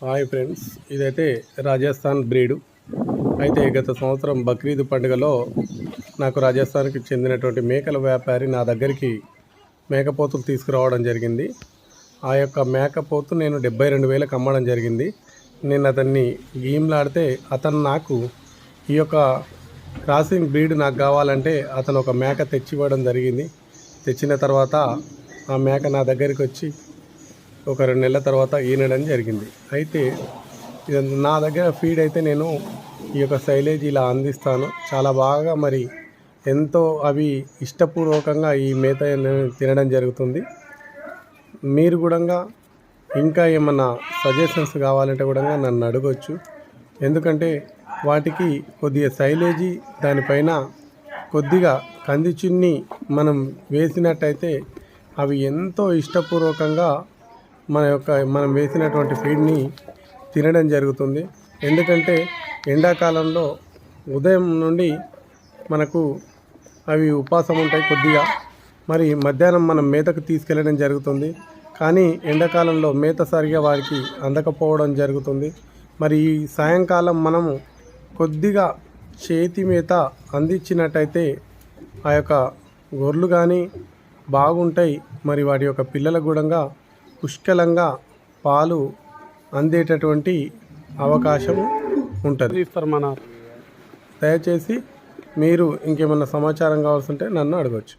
Hi friends, ఇదైతే Rajasthan breed. అయితే గత సంవత్సరం బక్రీద్ పండుగలో నాకు రాజస్థాన్కి చెందినటువంటి మేకల వ్యాపారి నా దగ్గరికి మేకపోతులు తీసుకురావడం జరిగింది. ఆ యొక్క మేకపోతు నేను 72,000కి అమ్మడం జరిగింది. నేను అతన్ని గీమ్లాడితే అతను నాకు ఈ యొక్క క్రాసింగ్ బ్రీడ్ నాకు కావాలంటే అతను ఒక మేక తెచ్చివ్వడం జరిగింది. తెచ్చిన తర్వాత ఆ మేక నా దగ్గరికి వచ్చి ఒక 2 నెలల తర్వాత ఈనడం జరిగింది. అయితే ఇది నా దగ్గర ఫీడ్ అయితే నేను ఈ యొక్క సైలేజ్ ఇలా అందిస్తాను. చాలా బాగా మరి ఎంతో అవి ఇష్టపూర్వకంగా ఈ మేత తినడం జరుగుతుంది. మీరు కూడా ఇంకా ఏమన్నా సజెషన్స్ కావాలంటే కూడా నన్ను అడగవచ్చు. ఎందుకంటే వాటికి కొద్దిగా సైలేజీ దానిపైన కొద్దిగా కంది చిన్ని మనం వేసినట్టయితే అవి ఎంతో ఇష్టపూర్వకంగా మనం వేసినటువంటి ఫీడ్ని తినడం జరుగుతుంది. ఎందుకంటే ఎండాకాలంలో ఉదయం నుండి మనకు అవి ఉపాసం ఉంటాయి కొద్దిగా. మరి మధ్యాహ్నం మనం మేతకు తీసుకెళ్ళడం జరుగుతుంది. కానీ ఎండాకాలంలో మేత సరిగా వారికి అందకపోవడం జరుగుతుంది. మరి ఈ సాయంకాలం మనము కొద్దిగా చేతి మేత అందించినట్టయితే ఆ యొక్క గొర్రెలు కానీ బాగుంటాయి. మరి వాటి యొక్క పిల్లలకు కూడా పుష్కలంగా పాలు అందేటటువంటి అవకాశం ఉంటుంది. దయచేసి మీరు ఇంకేమన్నా సమాచారం కావాల్సి ఉంటే నన్ను అడగవచ్చు.